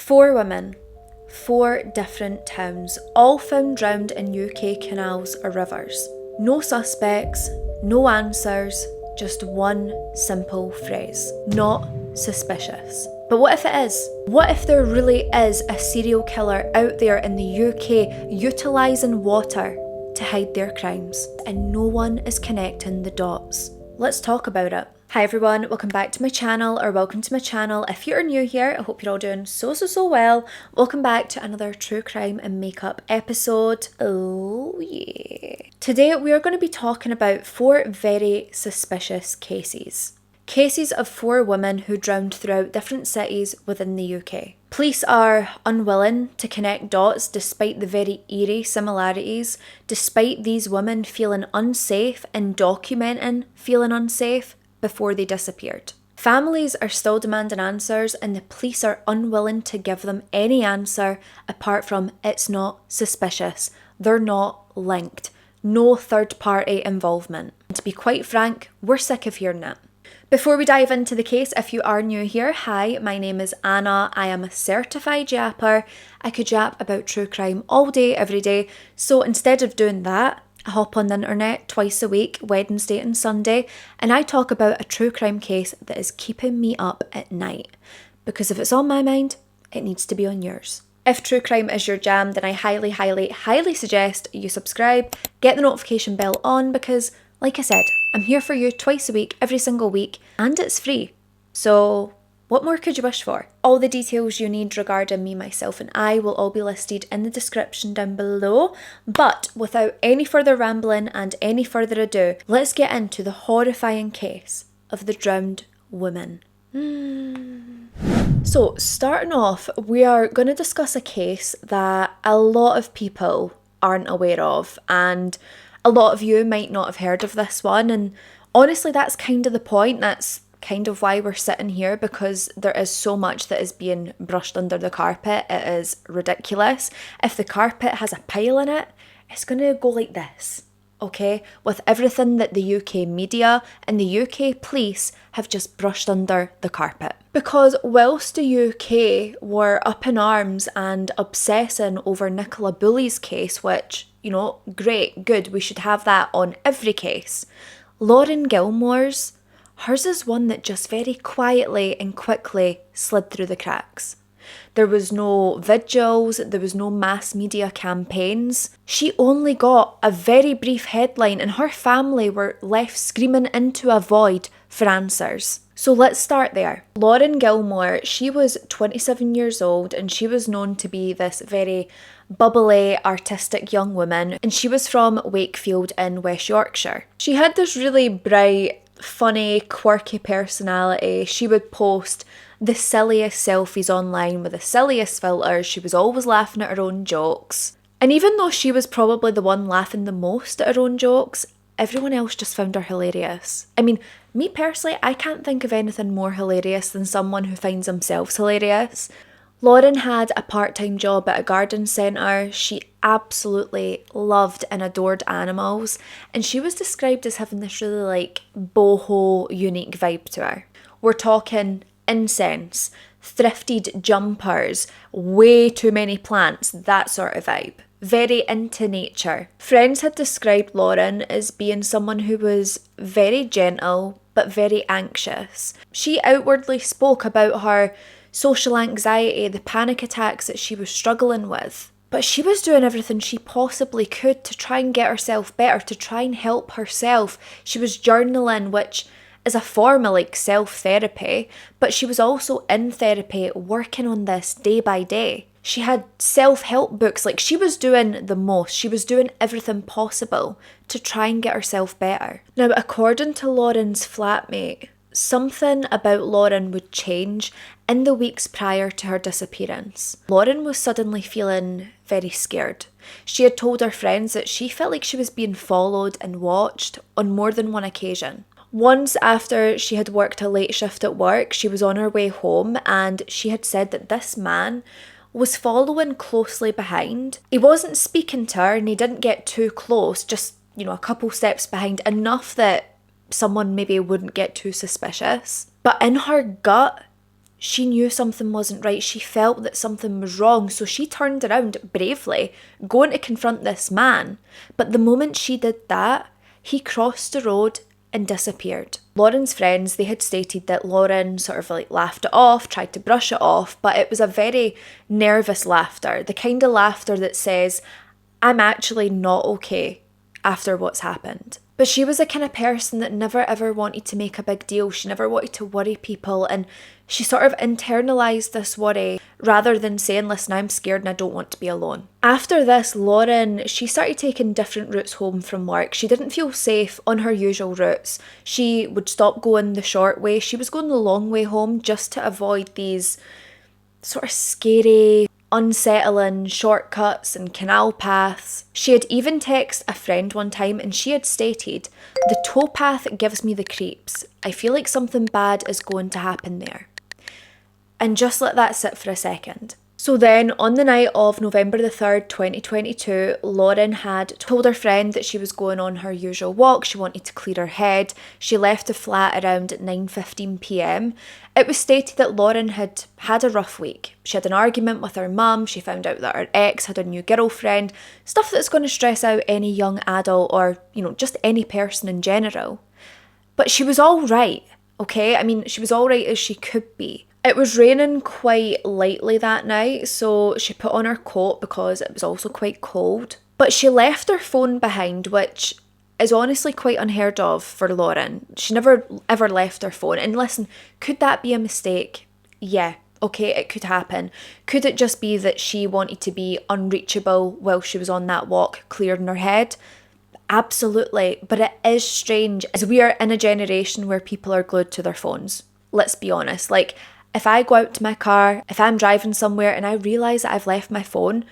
4 women, 4 different towns, all found drowned in UK canals or rivers. No suspects, no answers, just one simple phrase: not suspicious. But what if it is? What if there really is a serial killer out there in the UK utilising water to hide their crimes and no one is connecting the dots? Let's talk about it. Hi everyone, welcome back to my channel, or welcome to my channel. If you're new here, I hope you're all doing so well. Welcome back to another true crime and makeup episode. Oh yeah. Today we are going to be talking about 4 very suspicious cases. Cases of 4 women who drowned throughout different cities within the UK. Police are unwilling to connect dots despite the very eerie similarities, despite these women feeling unsafe and documenting feeling unsafe before they disappeared. Families are still demanding answers and the police are unwilling to give them any answer apart from "it's not suspicious, they're not linked, no third party involvement." And to be quite frank, we're sick of hearing it. Before we dive into the case, if you are new here, hi, my name is Anna. I am a certified yapper. I could yap about true crime all day, every day. So instead of doing that, I hop on the internet twice a week, Wednesday and Sunday, and I talk about a true crime case that is keeping me up at night. Because if it's on my mind, it needs to be on yours. If true crime is your jam, then I highly suggest you subscribe, get the notification bell on, because like I said, I'm here for you twice a week, every single week, and it's free. So what more could you wish for? All the details you need regarding me, myself, and I will all be listed in the description down below. But without any further rambling and any further ado, let's get into the horrifying case of the drowned woman. So starting off, we are going to discuss a case that a lot of people aren't aware of, and a lot of you might not have heard of this one, and honestly that's kind of the point. That's kind of why we're sitting here, because there is so much that is being brushed under the carpet. It is ridiculous. If the carpet has a pile in it, it's going to go like this, okay? With everything that the UK media and the UK police have just brushed under the carpet. Because whilst the UK were up in arms and obsessing over Nicola Bulley's case, which, you know, great, good, we should have that on every case, Lauren Gilmore's, hers is one that just very quietly and quickly slid through the cracks. There was no vigils, there was no mass media campaigns. She only got a very brief headline and her family were left screaming into a void for answers. So let's start there. Lauren Gilmore, she was 27 years old and she was known to be this very bubbly, artistic young woman, and she was from Wakefield in West Yorkshire. She had this really bright, funny, quirky personality. She would post the silliest selfies online with the silliest filters. She was always laughing at her own jokes. And even though she was probably the one laughing the most at her own jokes, everyone else just found her hilarious. I mean, me personally, I can't think of anything more hilarious than someone who finds themselves hilarious. Lauren had a part-time job at a garden centre. She absolutely loved and adored animals, and she was described as having this really boho unique vibe to her. We're talking incense, thrifted jumpers, way too many plants, that sort of vibe. Very into nature. Friends had described Lauren as being someone who was very gentle but very anxious. She outwardly spoke about her social anxiety, the panic attacks that she was struggling with. But she was doing everything she possibly could to try and get herself better, to try and help herself. She was journaling, which is a form of self-therapy, but she was also in therapy working on this day by day. She had self-help books, she was doing the most. She was doing everything possible to try and get herself better. Now, according to Lauren's flatmate, something about Lauren would change in the weeks prior to her disappearance. Lauren was suddenly feeling very scared. She had told her friends that she felt like she was being followed and watched on more than one occasion. Once, after she had worked a late shift at work, she was on her way home and she had said that this man was following closely behind. He wasn't speaking to her and he didn't get too close, just, a couple steps behind, enough that someone maybe wouldn't get too suspicious. But in her gut, She knew something wasn't right. She felt that something was wrong. So she turned around bravely, going to confront this man. But the moment she did that, he crossed the road and disappeared. Lauren's friends, they had stated that Lauren sort of like laughed it off, tried to brush it off, but it was a very nervous laughter. The kind of laughter that says, I'm actually not okay after what's happened. But she was the kind of person that never ever wanted to make a big deal. She never wanted to worry people, and she sort of internalized this worry rather than saying, listen, I'm scared and I don't want to be alone. After this, Lauren, she started taking different routes home from work. She didn't feel safe on her usual routes. She would stop going the short way. She was going the long way home just to avoid these sort of scary, unsettling shortcuts and canal paths. She had even texted a friend one time and she had stated, the towpath gives me the creeps. I feel like something bad is going to happen there. And just let that sit for a second. So then, on the night of November the 3rd, 2022, Lauren had told her friend that she was going on her usual walk. She wanted to clear her head. She left the flat around 9:15 p.m. It was stated that Lauren had had a rough week. She had an argument with her mum. She found out that her ex had a new girlfriend. Stuff that's going to stress out any young adult or, just any person in general. But she was all right, okay? I mean, she was all right as she could be. It was raining quite lightly that night, so she put on her coat because it was also quite cold. But she left her phone behind, which is honestly quite unheard of for Lauren. She never ever left her phone. And listen, could that be a mistake? Yeah, okay, it could happen. Could it just be that she wanted to be unreachable while she was on that walk, clearing her head? Absolutely, but it is strange as we are in a generation where people are glued to their phones. Let's be honest, if I go out to my car, if I'm driving somewhere and I realise that I've left my phone,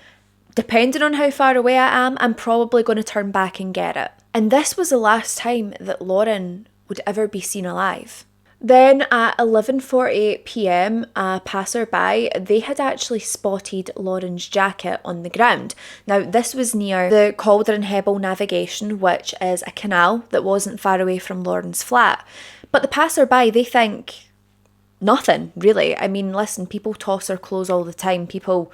depending on how far away I am, I'm probably going to turn back and get it. And this was the last time that Lauren would ever be seen alive. Then at 11:48 p.m, a passerby, they had actually spotted Lauren's jacket on the ground. Now, this was near the Cauldron Hebel Navigation, which is a canal that wasn't far away from Lauren's flat. But the passerby, they think nothing, really. I mean, listen, people toss their clothes all the time. People,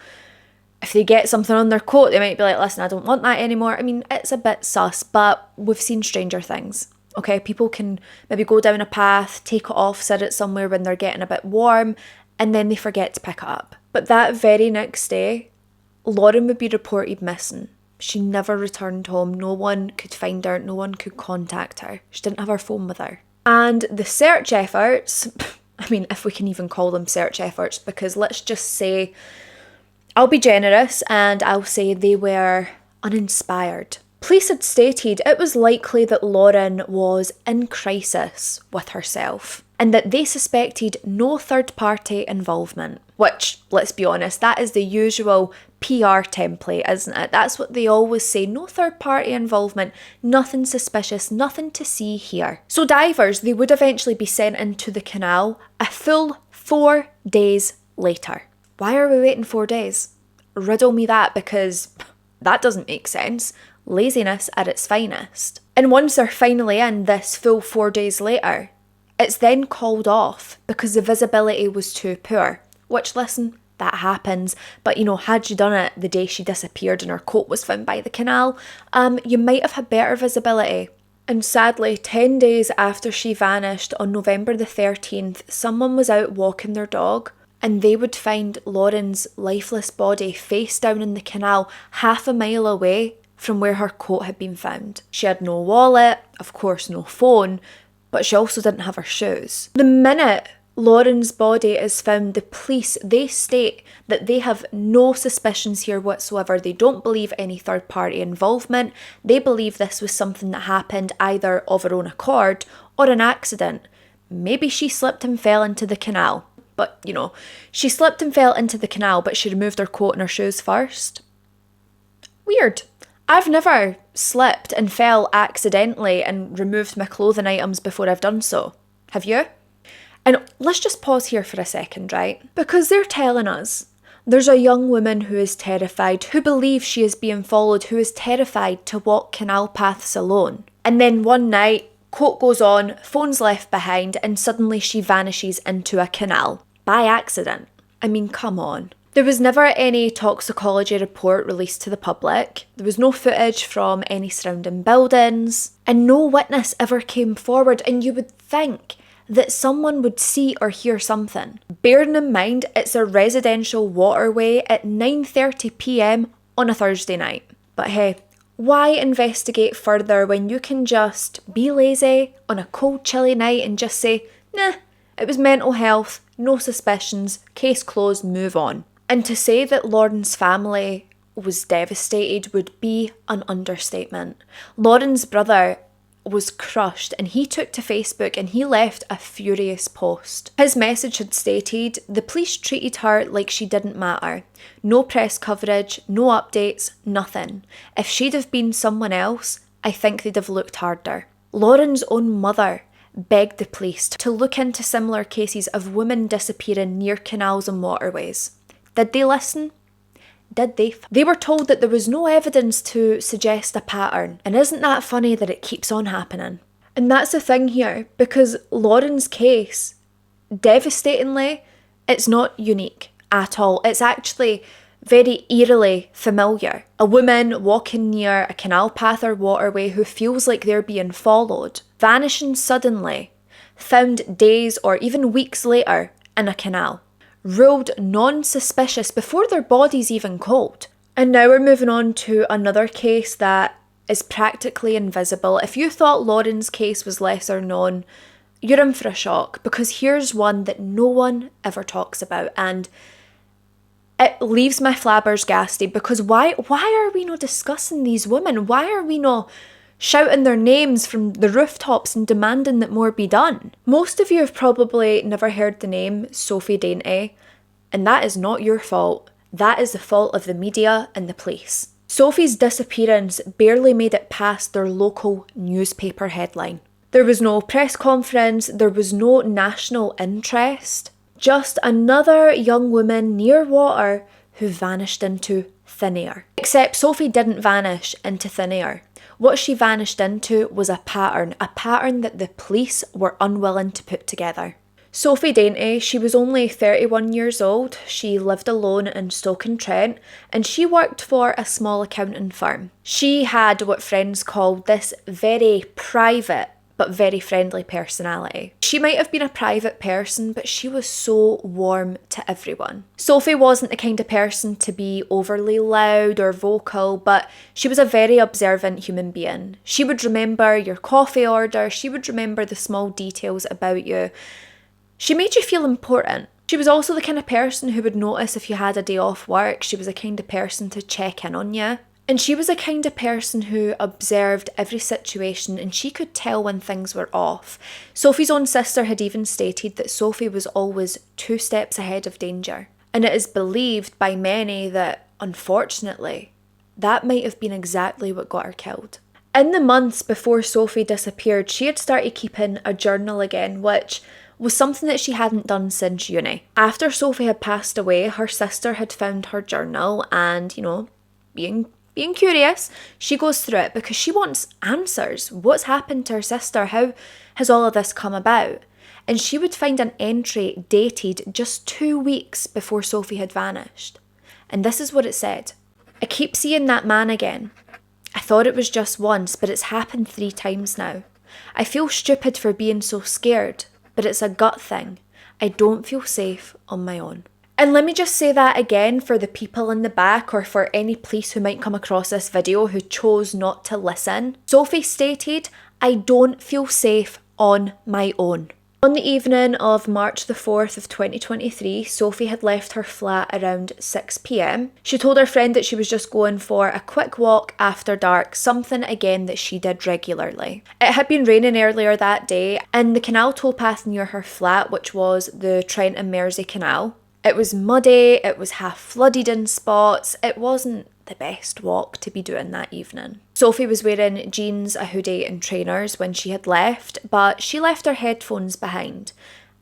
if they get something on their coat, they might be like, listen, I don't want that anymore. I mean, it's a bit sus, but we've seen stranger things. Okay, people can maybe go down a path, take it off, sit it somewhere when they're getting a bit warm, and then they forget to pick it up. But that very next day, Lauren would be reported missing. She never returned home. No one could find her. No one could contact her. She didn't have her phone with her. And the search efforts, I mean, if we can even call them search efforts, because let's just say, I'll be generous and I'll say they were uninspired. Police had stated it was likely that Lauren was in crisis with herself and that they suspected no third-party involvement, which, let's be honest, that is the usual PR template, isn't it? That's what they always say, no third-party involvement, nothing suspicious, nothing to see here. So divers, they would eventually be sent into the canal a full 4 days later. Why are we waiting 4 days? Riddle me that, because that doesn't make sense. Laziness at its finest. And once they're finally in this full 4 days later, it's then called off because the visibility was too poor. Which, listen, that happens. But, had you done it the day she disappeared and her coat was found by the canal, you might have had better visibility. And sadly, 10 days after she vanished on November the 13th, someone was out walking their dog and they would find Lauren's lifeless body face down in the canal half a mile away from where her coat had been found. She had no wallet, of course no phone, but she also didn't have her shoes. The minute Lauren's body is found, the police, they state that they have no suspicions here whatsoever. They don't believe any third-party involvement. They believe this was something that happened either of her own accord or an accident. Maybe she slipped and fell into the canal. But, she slipped and fell into the canal, but she removed her coat and her shoes first. Weird. I've never slipped and fell accidentally and removed my clothing items before I've done so. Have you? And let's just pause here for a second, right? Because they're telling us there's a young woman who is terrified, who believes she is being followed, who is terrified to walk canal paths alone. And then one night, coat goes on, phone's left behind, and suddenly she vanishes into a canal. by accident. I mean, come on. There was never any toxicology report released to the public. There was no footage from any surrounding buildings, and no witness ever came forward, and you would think that someone would see or hear something. Bearing in mind, it's a residential waterway at 9:30 p.m. on a Thursday night. But hey, why investigate further when you can just be lazy on a cold, chilly night and just say, nah, it was mental health, no suspicions, case closed, move on. And to say that Lauren's family was devastated would be an understatement. Lauren's brother was crushed, and he took to Facebook and he left a furious post. His message had stated, "The police treated her like she didn't matter. No press coverage, no updates, nothing. If she'd have been someone else, I think they'd have looked harder." Lauren's own mother begged the police to look into similar cases of women disappearing near canals and waterways. Did they listen? Did they? They were told that there was no evidence to suggest a pattern. And isn't that funny that it keeps on happening? And that's the thing here, because Lauren's case, devastatingly, it's not unique at all. It's actually very eerily familiar. A woman walking near a canal path or waterway who feels like they're being followed, vanishing suddenly, found days or even weeks later in a canal. Ruled non-suspicious before their body's even cold. And now we're moving on to another case that is practically invisible. If you thought Lauren's case was lesser known, you're in for a shock, because here's one that no one ever talks about, and it leaves my flabbergasted, because why are we not discussing these women? Why are we not shouting their names from the rooftops and demanding that more be done? Most of you have probably never heard the name Sophie Dainty, and that is not your fault. That is the fault of the media and the police. Sophie's disappearance barely made it past their local newspaper headline. There was no press conference, there was no national interest, just another young woman near water who vanished into thin air. Except Sophie didn't vanish into thin air. What she vanished into was a pattern that the police were unwilling to put together. Sophie Dainty, she was only 31 years old, she lived alone in Stoke-on-Trent, and she worked for a small accounting firm. She had what friends called this very private but very friendly personality. She might have been a private person, but she was so warm to everyone. Sophie wasn't the kind of person to be overly loud or vocal, but she was a very observant human being. She would remember your coffee order, she would remember the small details about you. She made you feel important. She was also the kind of person who would notice if you had a day off work. She was the kind of person to check in on you. And she was the kind of person who observed every situation, and she could tell when things were off. Sophie's own sister had even stated that Sophie was always 2 steps ahead of danger. And it is believed by many that, unfortunately, that might have been exactly what got her killed. In the months before Sophie disappeared, she had started keeping a journal again, which was something that she hadn't done since uni. After Sophie had passed away, her sister had found her journal and, being curious, she goes through it because she wants answers. What's happened to her sister? How has all of this come about? And she would find an entry dated just 2 weeks before Sophie had vanished. And this is what it said. "I keep seeing that man again. I thought it was just once, but it's happened 3 times now. I feel stupid for being so scared, but it's a gut thing. I don't feel safe on my own." And let me just say that again for the people in the back, or for any police who might come across this video who chose not to listen. Sophie stated, "I don't feel safe on my own." On the evening of March the 4th of 2023, Sophie had left her flat around 6 p.m. She told her friend that she was just going for a quick walk after dark, something again that she did regularly. It had been raining earlier that day, and the canal towpath near her flat, which was the Trent and Mersey Canal, it was muddy, it was half flooded in spots, it wasn't the best walk to be doing that evening. Sophie was wearing jeans, a hoodie and trainers when she had left, but she left her headphones behind.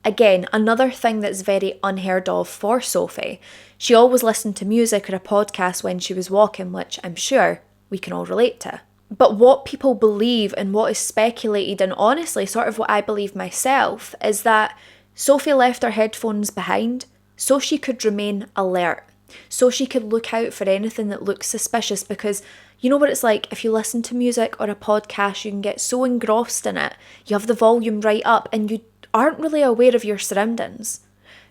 Again, another thing that's very unheard of for Sophie. She always listened to music or a podcast when she was walking, which I'm sure we can all relate to. But what people believe and what is speculated, and honestly sort of what I believe myself, is that Sophie left her headphones behind so she could remain alert, so she could look out for anything that looks suspicious, because you know what it's like if you listen to music or a podcast, you can get so engrossed in it, you have the volume right up and you aren't really aware of your surroundings.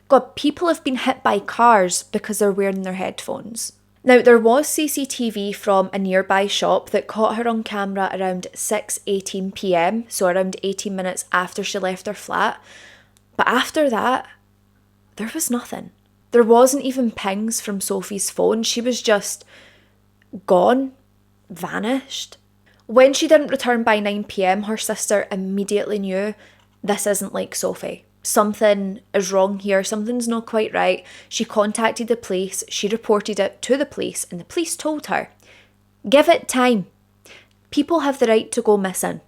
God, people have been hit by cars because they're wearing their headphones. Now, there was CCTV from a nearby shop that caught her on camera around 6:18 p.m, so around 18 minutes after she left her flat. But after that, there was nothing. There wasn't even pings from Sophie's phone. She was just gone, vanished. When she didn't return by 9 p.m, her sister immediately knew this isn't like Sophie. Something is wrong here, something's not quite right. She contacted the police, she reported it to the police, and the police told her, give it time. People have the right to go missing.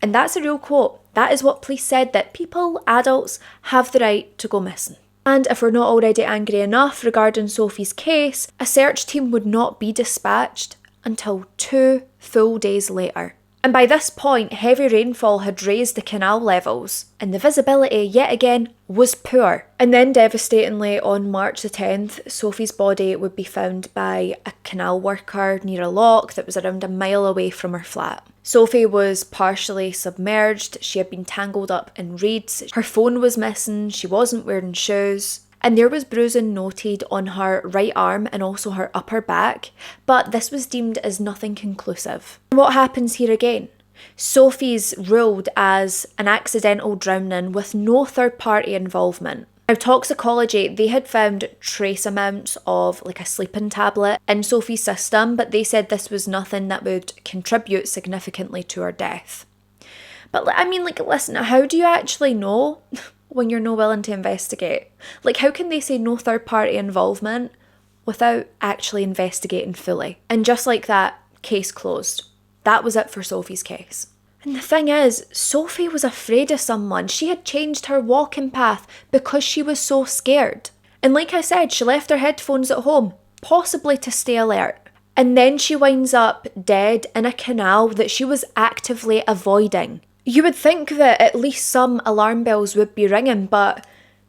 And that's a real quote. That is what police said, that people, adults, have the right to go missing. And if we're not already angry enough regarding Sophie's case, a search team would not be dispatched until 2 full days later. And by this point, heavy rainfall had raised the canal levels, and the visibility, yet again, was poor. And then devastatingly, on March the 10th, Sophie's body would be found by a canal worker near a lock that was around a mile away from her flat. Sophie was partially submerged, she had been tangled up in reeds, her phone was missing, she wasn't wearing shoes, and there was bruising noted on her right arm and also her upper back, but this was deemed as nothing conclusive. What happens here again? Sophie's ruled as an accidental drowning with no third party involvement. Now, toxicology, they had found trace amounts of like a sleeping tablet in Sophie's system, but they said this was nothing that would contribute significantly to her death. But I mean, like, listen, how do you actually know when you're not willing to investigate? Like, how can they say no third party involvement without actually investigating fully? And just like that, case closed. That was it for Sophie's case. And the thing is, Sophie was afraid of someone. She had changed her walking path because she was so scared. And like I said, she left her headphones at home, possibly to stay alert. And then she winds up dead in a canal that she was actively avoiding. You would think that at least some alarm bells would be ringing, but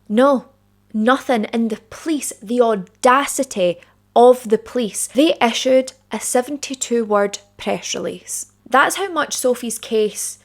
no, nothing. And the police, the audacity of the police, they issued a 72-word press release. That's how much Sophie's case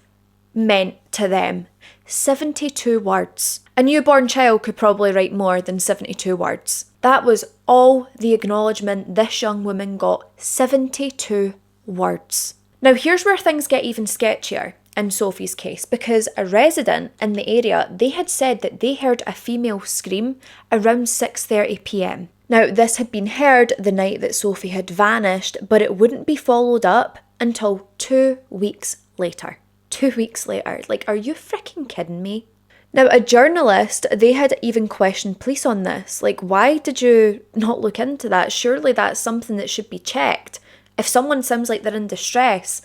meant to them. 72 words. A newborn child could probably write more than 72 words. That was all the acknowledgement this young woman got. 72 words. Now here's where things get even sketchier in Sophie's case, because a resident in the area, they had said that they heard a female scream around 6:30 p.m. Now this had been heard the night that Sophie had vanished, but it wouldn't be followed up until 2 weeks later. 2 weeks later. Like, are you freaking kidding me? Now, a journalist, they had even questioned police on this. Like, why did you not look into that? Surely that's something that should be checked. If someone sounds like they're in distress,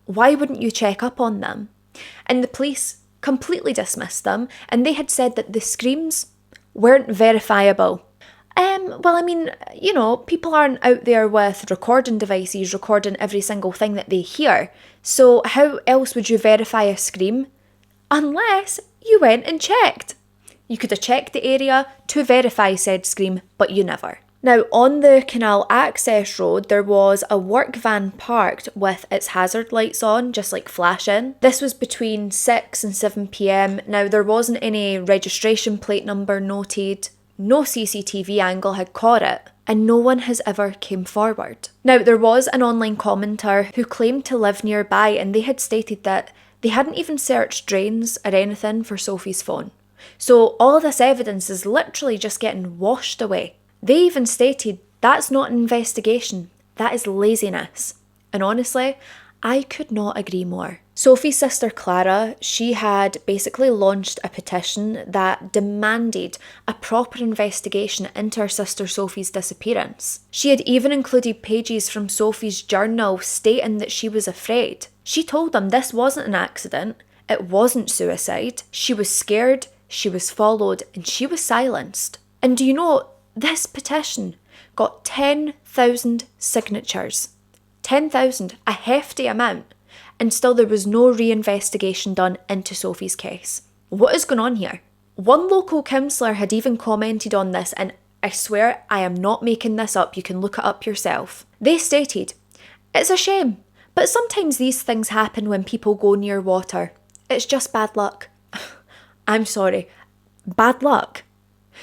why wouldn't you check up on them? And the police completely dismissed them, and they had said that the screams weren't verifiable. Well, I mean, you know, people aren't out there with recording devices recording every single thing that they hear. So how else would you verify a scream? Unless you went and checked. You could have checked the area to verify said scream, but you never. Now, on the canal access road, there was a work van parked with its hazard lights on, just like flashing. This was between 6 and 7 p.m. Now, there wasn't any registration plate number noted. No CCTV angle had caught it, and no one has ever came forward. Now, there was an online commenter who claimed to live nearby, and they had stated that they hadn't even searched drains or anything for Sophie's phone. So all of this evidence is literally just getting washed away. They even stated that's not an investigation, that is laziness. And honestly, I could not agree more. Sophie's sister Clara, she had basically launched a petition that demanded a proper investigation into her sister Sophie's disappearance. She had even included pages from Sophie's journal stating that she was afraid. She told them this wasn't an accident, it wasn't suicide, she was scared, she was followed, and she was silenced. And do you know, this petition got 10,000 signatures. 10,000, a hefty amount, and still there was no reinvestigation done into Sophie's case. What is going on here? One local counsellor had even commented on this, and I swear I am not making this up, you can look it up yourself. They stated, "It's a shame, but sometimes these things happen when people go near water. It's just bad luck." I'm sorry, bad luck?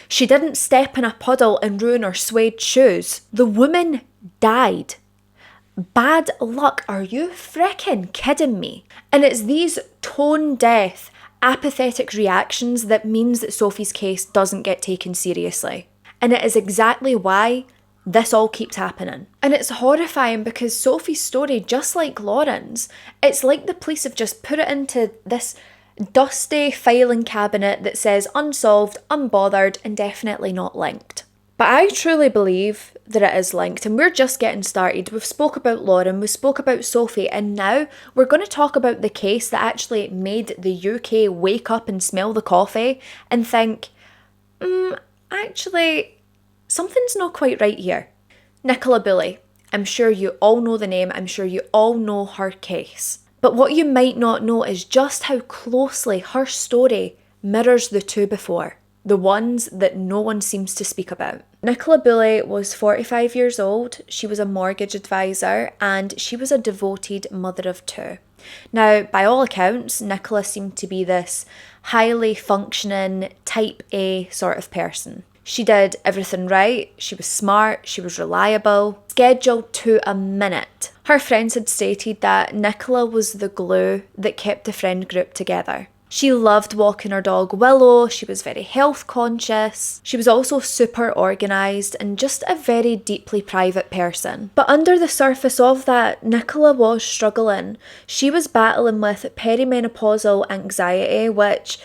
She didn't step in a puddle and ruin her suede shoes. The woman died. Bad luck? Are you fricking kidding me? And it's these tone-deaf, apathetic reactions that means that Sophie's case doesn't get taken seriously. And it is exactly why this all keeps happening. And it's horrifying because Sophie's story, just like Lauren's, it's like the police have just put it into this dusty filing cabinet that says unsolved, unbothered, and definitely not linked. But I truly believe that it is linked, and we're just getting started. We've spoke about Lauren, we spoke about Sophie, and now we're going to talk about the case that actually made the UK wake up and smell the coffee and think, actually, something's not quite right here. Nicola Bulley. I'm sure you all know the name, I'm sure you all know her case. But what you might not know is just how closely her story mirrors the two before. The ones that no one seems to speak about. Nicola Bulley was 45 years old, she was a mortgage advisor, and she was a devoted mother of two. Now, by all accounts, Nicola seemed to be this highly functioning, type A sort of person. She did everything right, she was smart, she was reliable, scheduled to a minute. Her friends had stated that Nicola was the glue that kept the friend group together. She loved walking her dog Willow, she was very health conscious, she was also super organised and just a very deeply private person. But under the surface of that, Nicola was struggling. She was battling with perimenopausal anxiety, which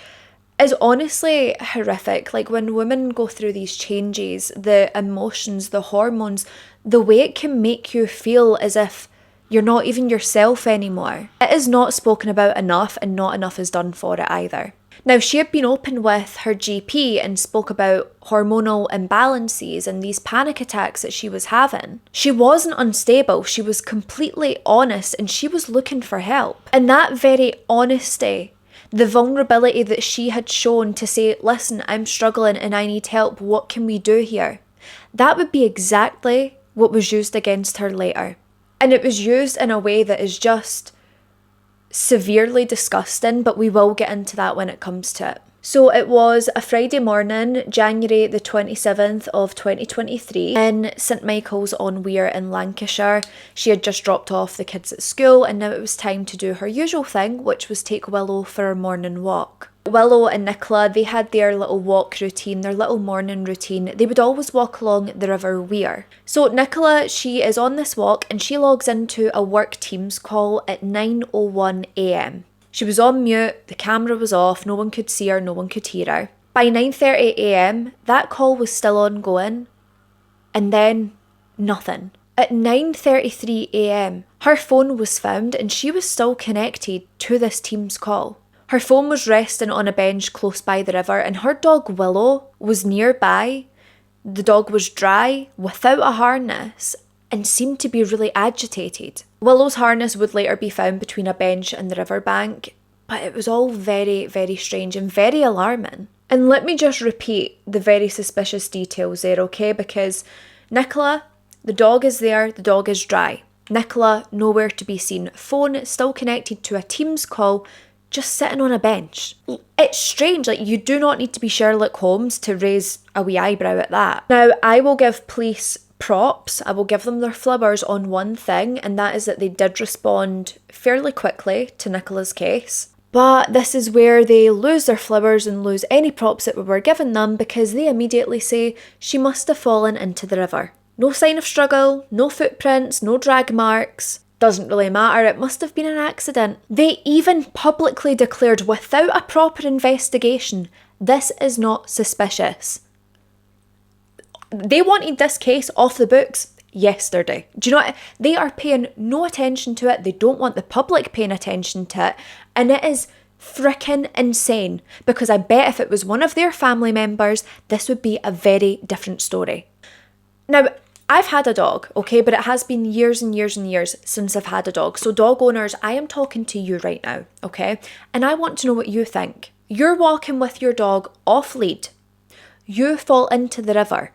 is honestly horrific. Like when women go through these changes, the emotions, the hormones, the way it can make you feel as if you're not even yourself anymore. It is not spoken about enough, and not enough is done for it either. Now, she had been open with her GP and spoke about hormonal imbalances and these panic attacks that she was having. She wasn't unstable, she was completely honest, and she was looking for help. And that very honesty, the vulnerability that she had shown to say, listen, I'm struggling and I need help, what can we do here? That would be exactly what was used against her later. And it was used in a way that is just severely disgusting, but we will get into that when it comes to it. So it was a Friday morning, January the 27th of 2023, in St Michael's on Wear in Lancashire. She had just dropped off the kids at school, and now it was time to do her usual thing, which was take Willow for a morning walk. Willow and Nicola, they had their little walk routine, their little morning routine. They would always walk along the River Wear. So Nicola, she is on this walk and she logs into a work Teams call at 9:01 a.m. She was on mute, the camera was off, no one could see her, no one could hear her. By 9:30 a.m, that call was still ongoing, and then nothing. At 9:33 a.m, her phone was found and she was still connected to this Teams call. Her phone was resting on a bench close by the river, and her dog Willow was nearby. The dog was dry, without a harness, and seemed to be really agitated. Willow's harness would later be found between a bench and the riverbank, but it was all very, very strange and very alarming. And let me just repeat the very suspicious details there, okay? Because Nicola, the dog is there, the dog is dry. Nicola, nowhere to be seen. Phone still connected to a Teams call, just sitting on a bench. It's strange, like you do not need to be Sherlock Holmes to raise a wee eyebrow at that. Now, I will give police props, I will give them their flibbers on one thing, and that is that they did respond fairly quickly to Nicola's case. But this is where they lose their flibbers and lose any props that we were giving them, because they immediately say she must have fallen into the river. No sign of struggle, no footprints, no drag marks. Doesn't really matter, it must have been an accident. They even publicly declared without a proper investigation, this is not suspicious. They wanted this case off the books yesterday. Do you know what? They are paying no attention to it, they don't want the public paying attention to it, and it is freaking insane, because I bet if it was one of their family members, this would be a very different story. Now, I've had a dog, okay, but it has been years and years and years since I've had a dog. So dog owners, I am talking to you right now, okay? And I want to know what you think. You're walking with your dog off lead. You fall into the river.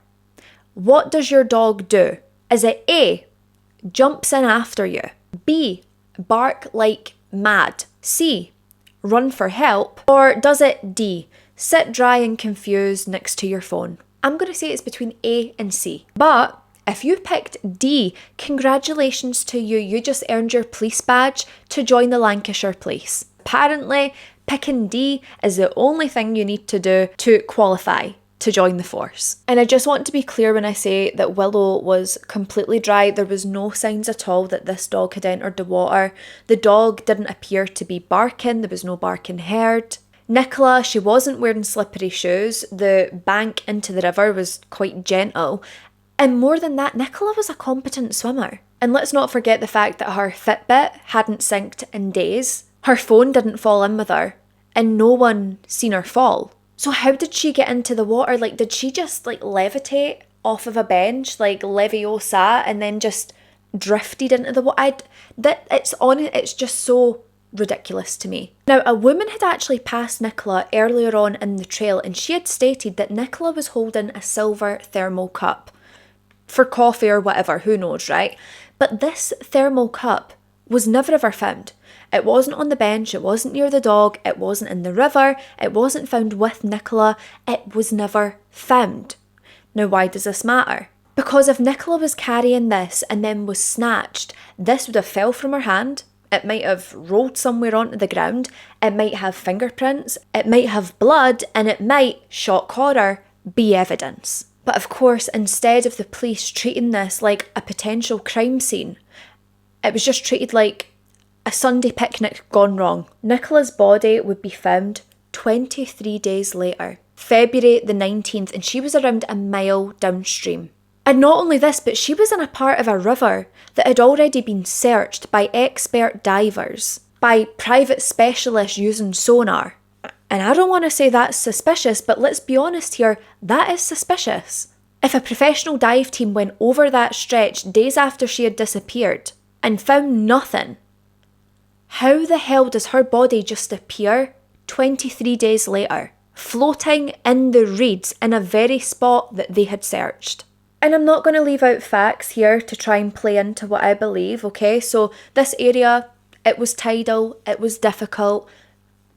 What does your dog do? Is it A, jumps in after you, B, bark like mad, C, run for help, or does it D, sit dry and confused next to your phone? I'm going to say it's between A and C. But if you picked D, congratulations to you. You just earned your police badge to join the Lancashire Police. Apparently, picking D is the only thing you need to do to qualify to join the force. And I just want to be clear when I say that Willow was completely dry. There was no signs at all that this dog had entered the water. The dog didn't appear to be barking. There was no barking heard. Nicola, she wasn't wearing slippery shoes. The bank into the river was quite gentle. And more than that, Nicola was a competent swimmer. And let's not forget the fact that her Fitbit hadn't synced in days. Her phone didn't fall in with her. And no one seen her fall. So how did she get into the water? Like, did she just levitate off of a bench, like Leviosa, and then just drifted into the water? It's just so ridiculous to me. Now, a woman had actually passed Nicola earlier on in the trail, and she had stated that Nicola was holding a silver thermal cup for coffee or whatever, who knows, right? But this thermal cup was never ever found. It wasn't on the bench, it wasn't near the dog, it wasn't in the river, it wasn't found with Nicola, it was never found. Now, why does this matter? Because if Nicola was carrying this and then was snatched, this would have fell from her hand, it might have rolled somewhere onto the ground, it might have fingerprints, it might have blood, and it might, shock horror, be evidence. But of course, instead of the police treating this like a potential crime scene, it was just treated like a Sunday picnic gone wrong. Nicola's body would be found 23 days later, February the 19th, and she was around a mile downstream. And not only this, but she was in a part of a river that had already been searched by expert divers, by private specialists using sonar. And I don't want to say that's suspicious, but let's be honest here, that is suspicious. If a professional dive team went over that stretch days after she had disappeared and found nothing, how the hell does her body just appear 23 days later, floating in the reeds in a very spot that they had searched? And I'm not going to leave out facts here to try and play into what I believe, okay? So this area, it was tidal, it was difficult,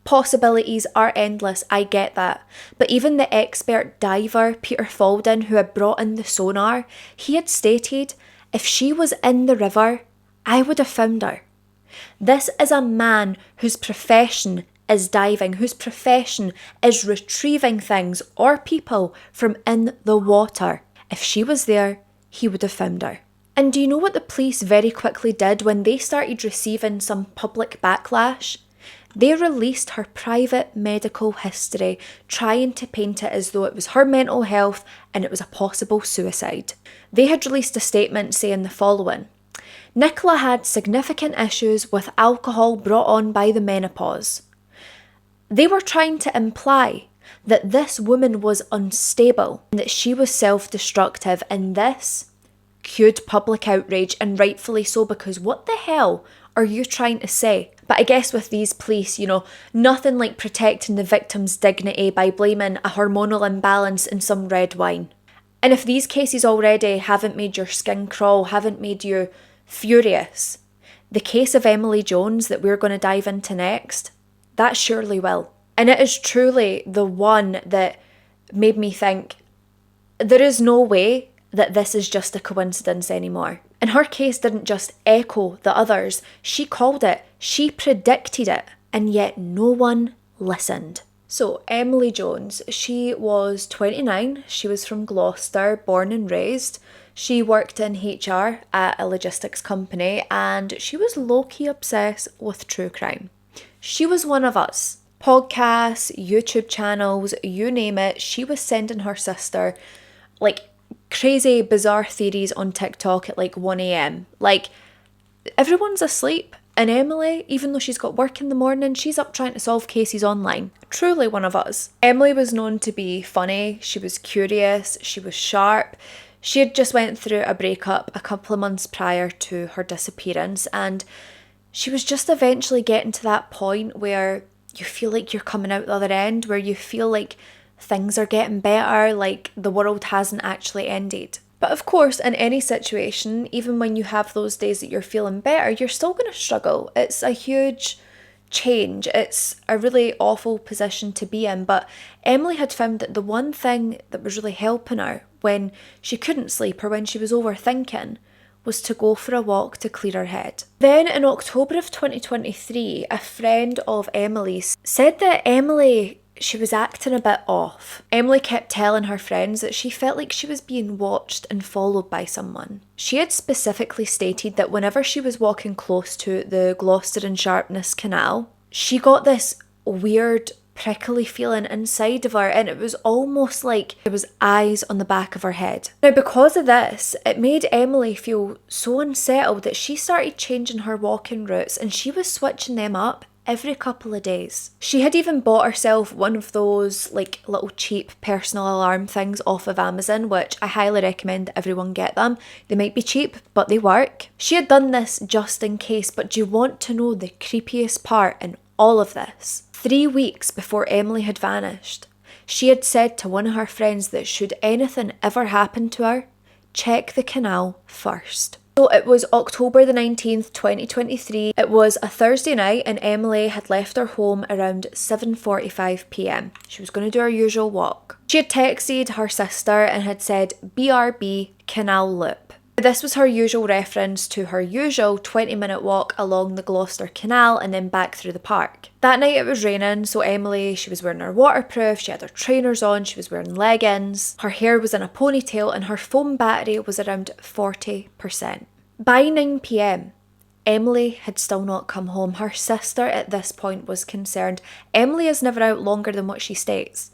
possibilities are endless, I get that. But even the expert diver, Peter Faldin, who had brought in the sonar, he had stated, if she was in the river, I would have found her. This is a man whose profession is diving, whose profession is retrieving things or people from in the water. If she was there, he would have found her. And do you know what the police very quickly did when they started receiving some public backlash? They released her private medical history, trying to paint it as though it was her mental health and it was a possible suicide. They had released a statement saying the following: Nicola had significant issues with alcohol brought on by the menopause. They were trying to imply that this woman was unstable and that she was self-destructive, and this cued public outrage, and rightfully so, because what the hell are you trying to say? But I guess with these police, nothing like protecting the victim's dignity by blaming a hormonal imbalance in some red wine. And if these cases already haven't made your skin crawl, haven't made you furious, the case of Emily Jones that we're going to dive into next, that surely will. And it is truly the one that made me think, there is no way that this is just a coincidence anymore. And her case didn't just echo the others, she called it, she predicted it, and yet no one listened. So Emily Jones, she was 29, she was from Gloucester, born and raised. She worked in HR at a logistics company, and she was low-key obsessed with true crime. She was one of us. Podcasts, YouTube channels, you name it, she was sending her sister crazy bizarre theories on TikTok at 1 a.m. Everyone's asleep, and Emily, even though she's got work in the morning, she's up trying to solve cases online. Truly one of us. Emily was known to be funny, she was curious, she was sharp. She had just went through a breakup a couple of months prior to her disappearance, and she was just eventually getting to that point where you feel like you're coming out the other end, where you feel like things are getting better, like the world hasn't actually ended. But of course, in any situation, even when you have those days that you're feeling better, you're still going to struggle. It's a huge change. It's a really awful position to be in. But Emily had found that the one thing that was really helping her when she couldn't sleep or when she was overthinking was to go for a walk to clear her head. Then in October of 2023, a friend of Emily's said that she was acting a bit off. Emily kept telling her friends that she felt like she was being watched and followed by someone. She had specifically stated that whenever she was walking close to the Gloucester and Sharpness Canal, she got this weird prickly feeling inside of her, and it was almost like there was eyes on the back of her head. Now, because of this, it made Emily feel so unsettled that she started changing her walking routes, and she was switching them up every couple of days. She had even bought herself one of those like little cheap personal alarm things off of Amazon, which I highly recommend everyone get them. They might be cheap, but they work. She had done this just in case, but do you want to know the creepiest part in all of this? 3 weeks before Emily had vanished, she had said to one of her friends that should anything ever happen to her, check the canal first. So it was October the 19th, 2023. It was a Thursday night and Emily had left her home around 7:45 p.m. She was going to do her usual walk. She had texted her sister and had said BRB Canal Loop. This was her usual reference to her usual 20-minute walk along the Gloucester Canal and then back through the park. That night it was raining, so Emily, she was wearing her waterproof, she had her trainers on, she was wearing leggings, her hair was in a ponytail and her phone battery was around 40%. By 9 p.m, Emily had still not come home. Her sister at this point was concerned. Emily is never out longer than what she states.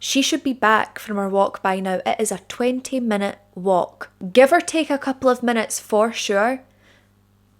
She should be back from her walk by now. It is a 20-minute walk. Give or take a couple of minutes for sure,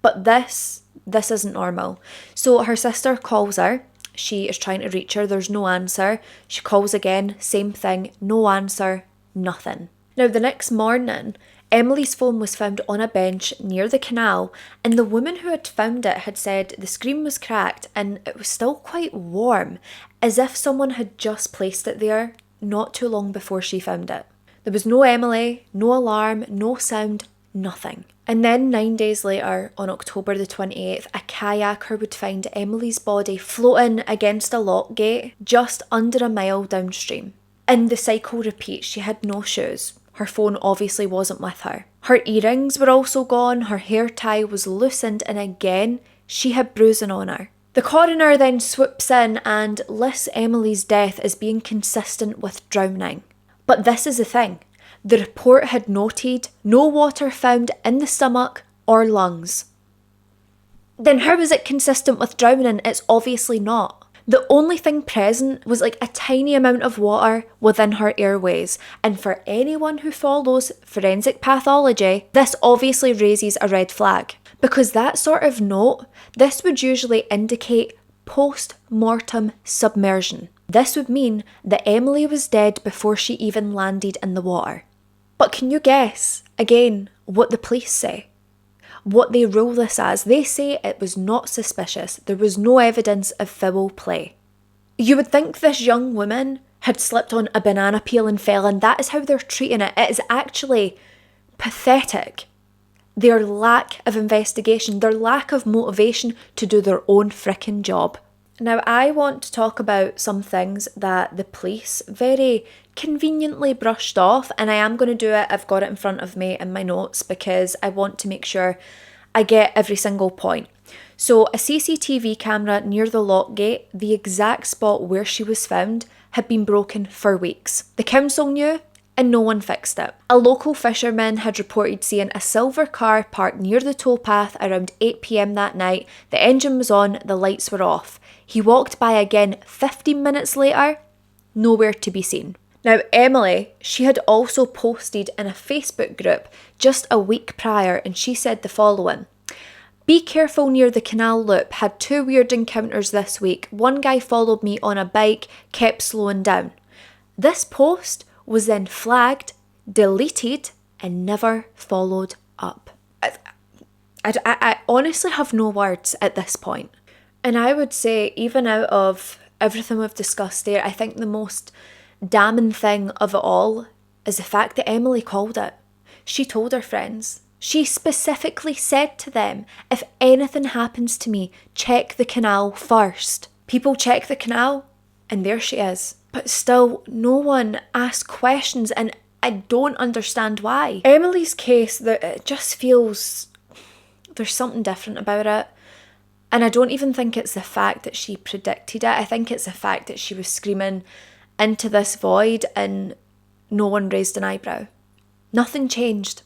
but this isn't normal. So her sister calls her. She is trying to reach her. There's no answer. She calls again. Same thing. No answer. Nothing. Now, the next morning, Emily's phone was found on a bench near the canal, and the woman who had found it had said the screen was cracked and it was still quite warm, as if someone had just placed it there not too long before she found it. There was no Emily, no alarm, no sound, nothing. And then 9 days later, on October the 28th, a kayaker would find Emily's body floating against a lock gate just under a mile downstream. And the cycle repeats. She had no shoes. Her phone obviously wasn't with her. Her earrings were also gone, her hair tie was loosened, and again, she had bruising on her. The coroner then swoops in and lists Emily's death as being consistent with drowning. But this is the thing. The report had noted no water found in the stomach or lungs. Then how is it consistent with drowning? It's obviously not. The only thing present was like a tiny amount of water within her airways, and for anyone who follows forensic pathology, this obviously raises a red flag. Because that sort of note, this would usually indicate post-mortem submersion. This would mean that Emily was dead before she even landed in the water. But can you guess, again, what the police say? What they rule this as? They say it was not suspicious. There was no evidence of foul play. You would think this young woman had slipped on a banana peel and fell, and that is how they're treating it. It is actually pathetic. Their lack of investigation, their lack of motivation to do their own frickin' job. Now, I want to talk about some things that the police very conveniently brushed off, and I am going to do it. I've got it in front of me in my notes because I want to make sure I get every single point. So, a CCTV camera near the lock gate, the exact spot where she was found, had been broken for weeks. The council knew, and no one fixed it. A local fisherman had reported seeing a silver car parked near the towpath around 8 p.m. that night. The engine was on, the lights were off. He walked by again 15 minutes later, nowhere to be seen. Now, Emily, she had also posted in a Facebook group just a week prior, and she said the following: "Be careful near the canal loop, had 2 weird encounters this week. One guy followed me on a bike, kept slowing down." This post was then flagged, deleted, and never followed up. I honestly have no words at this point. And I would say, even out of everything we've discussed there, I think the most damning thing of it all is the fact that Emily called it. She told her friends. She specifically said to them, if anything happens to me, check the canal first. People check the canal, and there she is. But still, no one asked questions, and I don't understand why. Emily's case, it just feels there's something different about it. And I don't even think it's the fact that she predicted it. I think it's the fact that she was screaming into this void and no one raised an eyebrow. Nothing changed.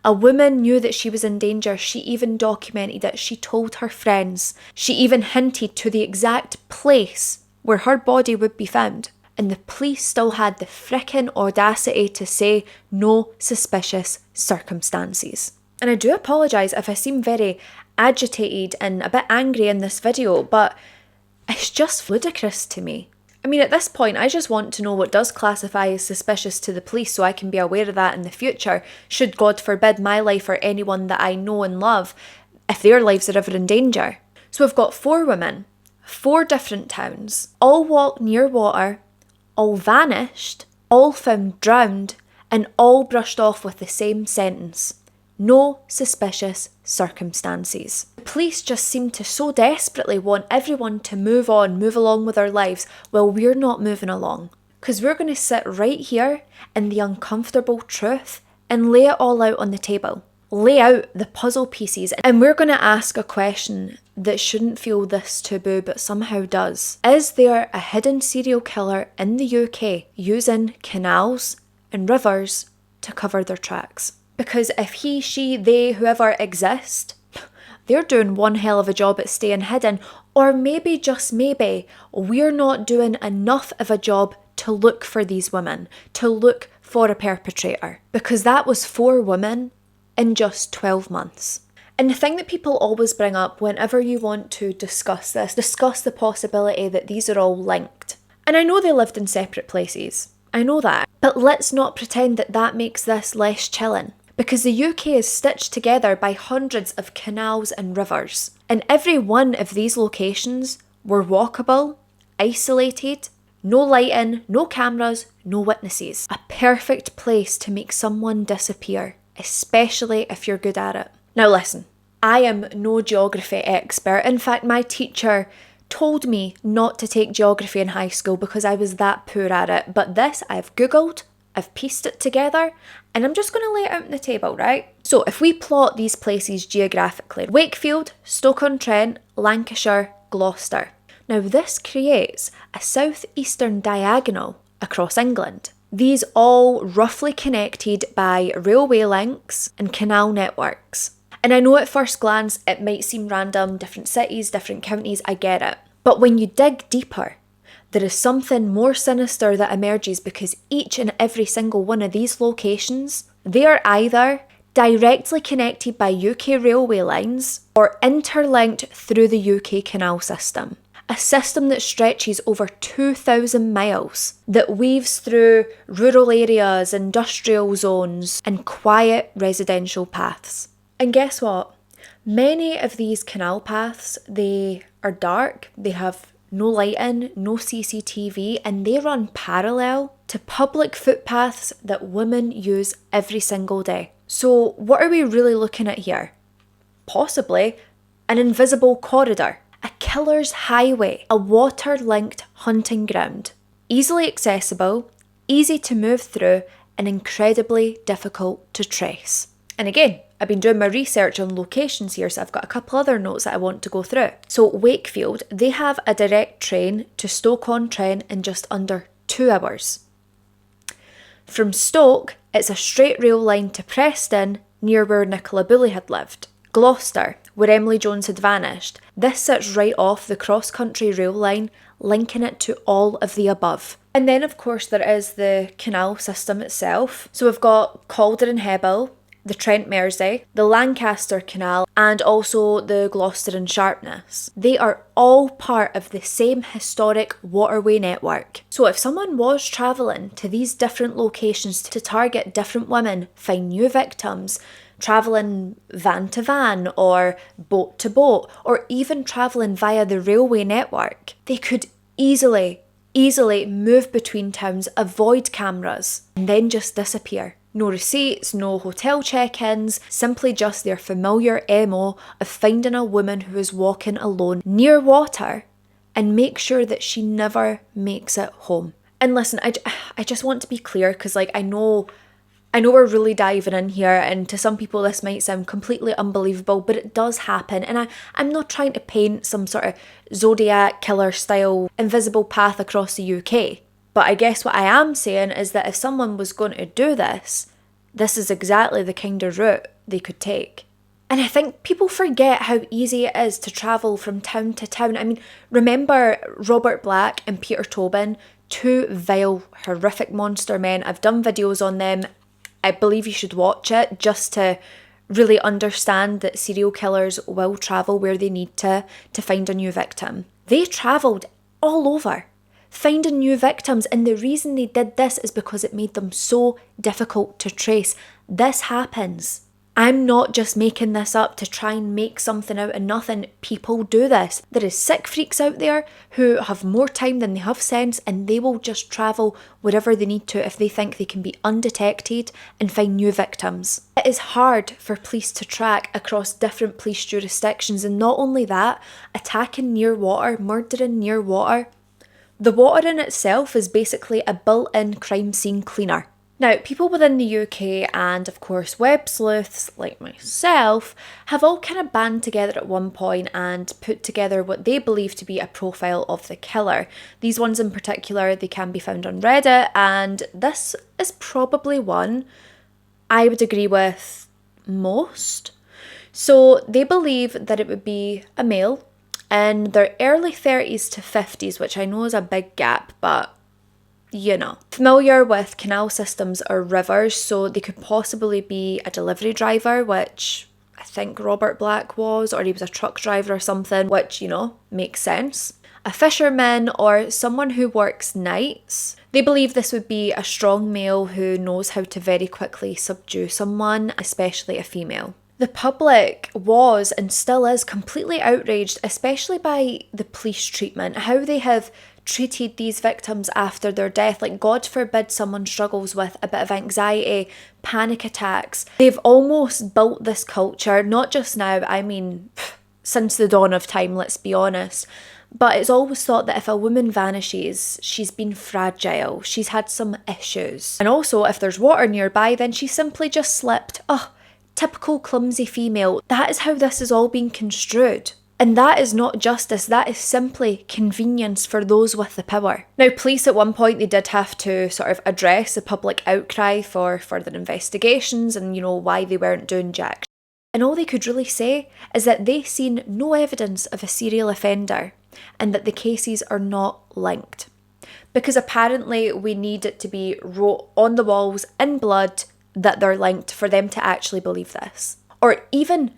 A woman knew that she was in danger. She even documented it. She told her friends. She even hinted to the exact place where her body would be found. And the police still had the frickin' audacity to say no suspicious circumstances. And I do apologise if I seem very agitated and a bit angry in this video, but it's just ludicrous to me. I mean, at this point, I just want to know what does classify as suspicious to the police so I can be aware of that in the future, should God forbid my life or anyone that I know and love, if their lives are ever in danger. So we've got 4 women, 4 different towns, all walked near water, all vanished, all found drowned, and all brushed off with the same sentence: no suspicious circumstances. The police just seem to so desperately want everyone to move on, move along with their lives, while we're not moving along. Because we're going to sit right here in the uncomfortable truth and lay it all out on the table. Lay out the puzzle pieces, and we're going to ask a question that shouldn't feel this taboo but somehow does. Is there a hidden serial killer in the UK using canals and rivers to cover their tracks? Because if he, she, they, whoever exist, they're doing one hell of a job at staying hidden. Or maybe, just maybe, we're not doing enough of a job to look for these women, to look for a perpetrator. Because that was 4 women in just 12 months. And the thing that people always bring up whenever you want to discuss this, discuss the possibility that these are all linked. And I know they lived in separate places. I know that. But let's not pretend that that makes this less chilling. Because the UK is stitched together by hundreds of canals and rivers. And every one of these locations were walkable, isolated, no lighting, no cameras, no witnesses. A perfect place to make someone disappear, especially if you're good at it. Now listen, I am no geography expert. In fact, my teacher told me not to take geography in high school because I was that poor at it. But this I've Googled, I've pieced it together, and I'm just going to lay it out on the table, right? So if we plot these places geographically: Wakefield, Stoke-on-Trent, Lancashire, Gloucester. Now this creates a southeastern diagonal across England. These all roughly connected by railway links and canal networks. And I know at first glance it might seem random, different cities, different counties, I get it. But when you dig deeper, there is something more sinister that emerges, because each and every single one of these locations, they are either directly connected by UK railway lines or interlinked through the UK canal system. A system that stretches over 2,000 miles, that weaves through rural areas, industrial zones, and quiet residential paths. And guess what? Many of these canal paths, they are dark, they have no lighting, no CCTV, and they run parallel to public footpaths that women use every single day. So what are we really looking at here? Possibly an invisible corridor, a killer's highway, a water-linked hunting ground. Easily accessible, easy to move through, and incredibly difficult to trace. And again, I've been doing my research on locations here, so I've got a couple other notes that I want to go through. So Wakefield, they have a direct train to Stoke-on-Trent in just under 2 hours. From Stoke, it's a straight rail line to Preston, near where Nicola Bulley had lived. Gloucester, where Emily Jones had vanished, this sits right off the cross-country rail line, linking it to all of the above. And then of course there is the canal system itself. So we've got Calder and Hebel, the Trent Mersey, the Lancaster Canal, and also the Gloucester and Sharpness. They are all part of the same historic waterway network. So if someone was travelling to these different locations to target different women, find new victims, travelling van to van or boat to boat, or even travelling via the railway network, they could easily move between towns, avoid cameras, and then just disappear. No receipts, no hotel check-ins, simply just their familiar MO of finding a woman who is walking alone near water and make sure that she never makes it home. And listen, I just want to be clear, because I know we're really diving in here, and to some people this might sound completely unbelievable, but it does happen. And I'm not trying to paint some sort of Zodiac killer style invisible path across the UK. But I guess what I am saying is that if someone was going to do this, this is exactly the kind of route they could take. And I think people forget how easy it is to travel from town to town. I mean, remember Robert Black and Peter Tobin, two vile, horrific monster men. I've done videos on them. I believe you should watch it just to really understand that serial killers will travel where they need to find a new victim. They travelled all over, finding new victims, and the reason they did this is because it made them so difficult to trace. This happens. I'm not just making this up to try and make something out of nothing. People do this. There is sick freaks out there who have more time than they have sense, and they will just travel wherever they need to if they think they can be undetected and find new victims. It is hard for police to track across different police jurisdictions, and not only that, attacking near water, murdering near water. The water in itself is basically a built-in crime scene cleaner. Now, people within the UK and, of course, web sleuths like myself have all kind of band together at one point and put together what they believe to be a profile of the killer. These ones in particular, they can be found on Reddit, and this is probably one I would agree with most. So they believe that it would be a male in their early 30s to 50s, which I know is a big gap, but you know, familiar with canal systems or rivers, so they could possibly be a delivery driver, which I think Robert Black was, or he was a truck driver or something, which, you know, makes sense. A fisherman or someone who works nights. They believe this would be a strong male who knows how to very quickly subdue someone, especially a female. The public was and still is completely outraged, especially by the police treatment, how they have treated these victims after their death. Like, God forbid someone struggles with a bit of anxiety, panic attacks. They've almost built this culture, not just now, I mean, since the dawn of time, let's be honest. But it's always thought that if a woman vanishes, she's been fragile, she's had some issues. And also, if there's water nearby, then she simply just slipped. Oh, typical clumsy female. That is how this has all been construed. And that is not justice, that is simply convenience for those with the power. Now, police at one point, they did have to sort of address the public outcry for further investigations and, you know, why they weren't doing jack. And all they could really say is that they seen no evidence of a serial offender and that the cases are not linked. Because apparently we need it to be wrote on the walls in blood that they're linked for them to actually believe this. Or even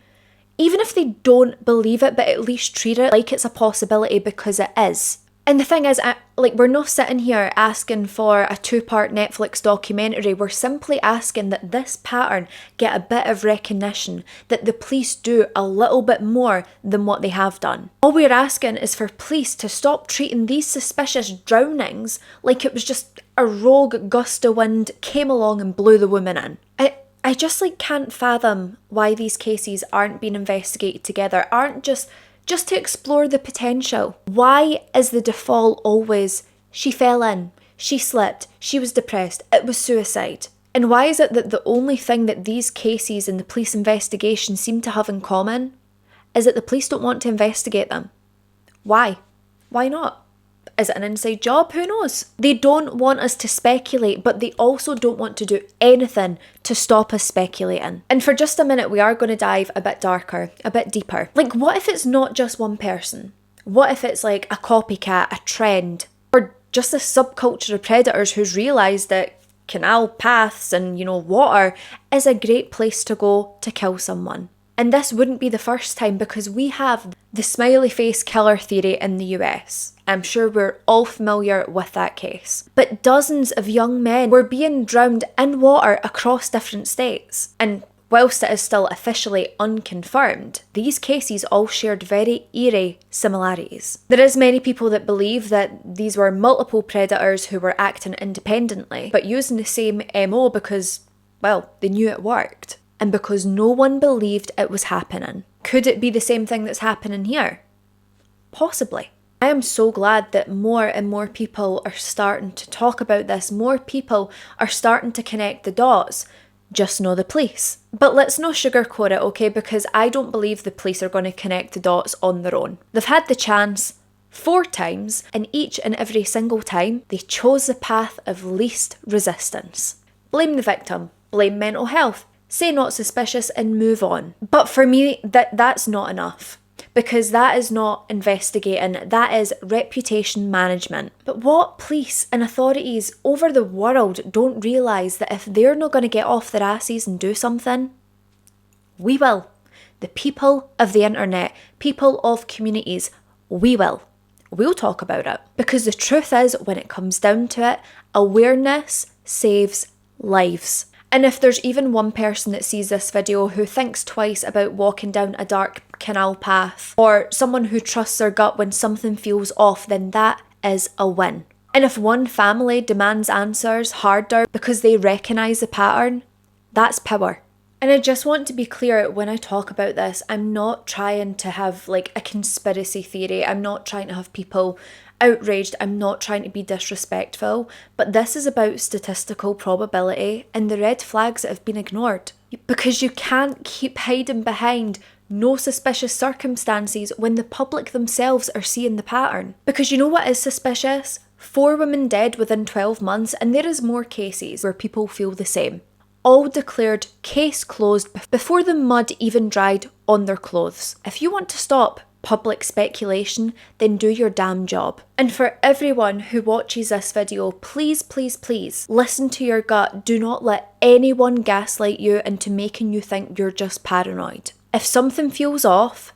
if they don't believe it, but at least treat it like it's a possibility, because it is. And the thing is, we're not sitting here asking for a 2-part Netflix documentary. We're simply asking that this pattern get a bit of recognition, that the police do a little bit more than what they have done. All we're asking is for police to stop treating these suspicious drownings like it was just a rogue gust of wind came along and blew the woman in. I just can't fathom why these cases aren't being investigated together, aren't just to explore the potential. Why is the default always, she fell in, she slipped, she was depressed, it was suicide? And why is it that the only thing that these cases and the police investigation seem to have in common is that the police don't want to investigate them? Why? Why not? Is it an inside job? Who knows? They don't want us to speculate, but they also don't want to do anything to stop us speculating. And for just a minute, we are going to dive a bit darker, a bit deeper. What if it's not just one person? What if it's a copycat, a trend, or just a subculture of predators who's realised that canal paths and, water is a great place to go to kill someone. And this wouldn't be the first time, because we have the smiley face killer theory in the US. I'm sure we're all familiar with that case. But dozens of young men were being drowned in water across different states. And whilst it is still officially unconfirmed, these cases all shared very eerie similarities. There is many people that believe that these were multiple predators who were acting independently, but using the same MO because, well, they knew it worked. And because no one believed it was happening. Could it be the same thing that's happening here? Possibly. I am so glad that more and more people are starting to talk about this. More people are starting to connect the dots. Just know the police. But let's not sugarcoat it, okay? Because I don't believe the police are going to connect the dots on their own. They've had the chance 4 times, and each and every single time, they chose the path of least resistance. Blame the victim. Blame mental health. Say not suspicious and move on. But for me, that's not enough. Because that is not investigating, that is reputation management. But what police and authorities over the world don't realise that if they're not going to get off their asses and do something, we will. The people of the internet, people of communities, we will. We'll talk about it. Because the truth is, when it comes down to it, awareness saves lives. And if there's even one person that sees this video who thinks twice about walking down a dark canal path, or someone who trusts their gut when something feels off, then that is a win. And if one family demands answers harder because they recognise the pattern, that's power. And I just want to be clear, when I talk about this, I'm not trying to have like a conspiracy theory. I'm not trying to have people outraged. I'm not trying to be disrespectful. But this is about statistical probability and the red flags that have been ignored. Because you can't keep hiding behind no suspicious circumstances when the public themselves are seeing the pattern. Because you know what is suspicious? 4 women dead within 12 months, and there is more cases where people feel the same. All declared case closed before the mud even dried on their clothes. If you want to stop public speculation, then do your damn job. And for everyone who watches this video, please, please, please listen to your gut. Do not let anyone gaslight you into making you think you're just paranoid. If something feels off,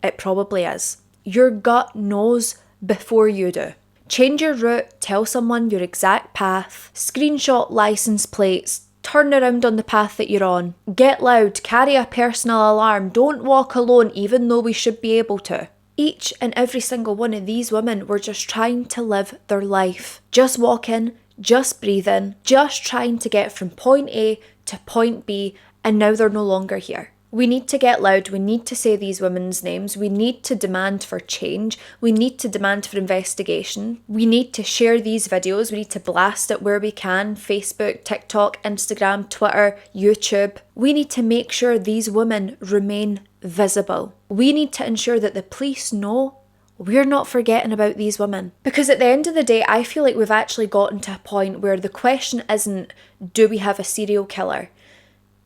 it probably is. Your gut knows before you do. Change your route, tell someone your exact path, screenshot license plates, turn around on the path that you're on. Get loud, carry a personal alarm, don't walk alone even though we should be able to. Each and every single one of these women were just trying to live their life. Just walking, just breathing, just trying to get from point A to point B, and now they're no longer here. We need to get loud, we need to say these women's names, we need to demand for change, we need to demand for investigation, we need to share these videos, we need to blast it where we can, Facebook, TikTok, Instagram, Twitter, YouTube. We need to make sure these women remain visible. We need to ensure that the police know we're not forgetting about these women. Because at the end of the day, I feel like we've actually gotten to a point where the question isn't, do we have a serial killer?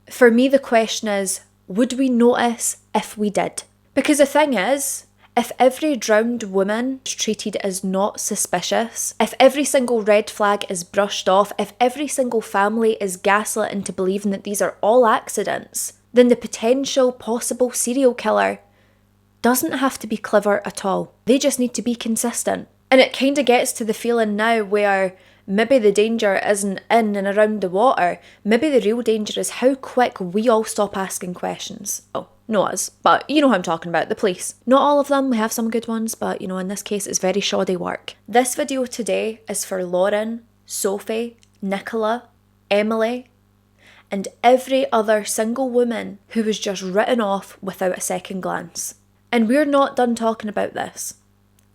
For me, the question is, would we notice if we did? Because the thing is, if every drowned woman is treated as not suspicious, if every single red flag is brushed off, if every single family is gaslit into believing that these are all accidents, then the potential possible serial killer doesn't have to be clever at all. They just need to be consistent. And it kind of gets to the feeling now where maybe the danger isn't in and around the water. Maybe the real danger is how quick we all stop asking questions. Oh, not us, but you know who I'm talking about, the police. Not all of them, we have some good ones, but you know, in this case, it's very shoddy work. This video today is for Lauren, Sophie, Nicola, Emily, and every other single woman who was just written off without a second glance. And we're not done talking about this.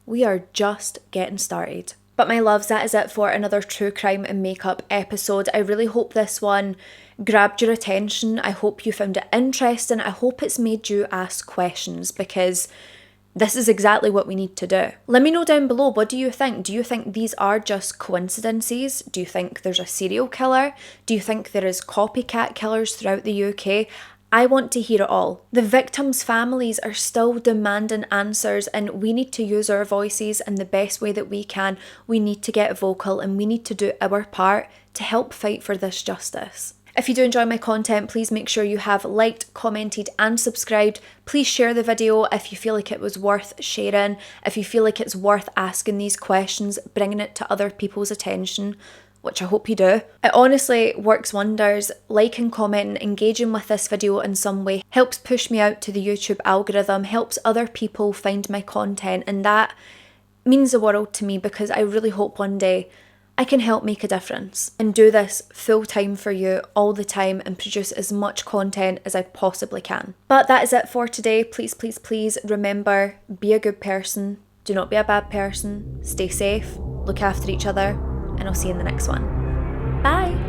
We are just getting started. But my loves, that is it for another true crime and makeup episode. I really hope this one grabbed your attention. I hope you found it interesting. I hope it's made you ask questions, because this is exactly what we need to do. Let me know down below, what do you think? Do you think these are just coincidences? Do you think there's a serial killer? Do you think there is copycat killers throughout the UK? I want to hear it all. The victims' families are still demanding answers, and we need to use our voices in the best way that we can. We need to get vocal and we need to do our part to help fight for this justice. If you do enjoy my content, please make sure you have liked, commented and subscribed. Please share the video if you feel like it was worth sharing, if you feel like it's worth asking these questions, bringing it to other people's attention, which I hope you do. It honestly works wonders. Liking, commenting, engaging with this video in some way helps push me out to the YouTube algorithm, helps other people find my content, and that means the world to me because I really hope one day I can help make a difference and do this full time for you all the time and produce as much content as I possibly can. But that is it for today. Please, please, please remember, be a good person. Do not be a bad person. Stay safe. Look after each other. And I'll see you in the next one. Bye!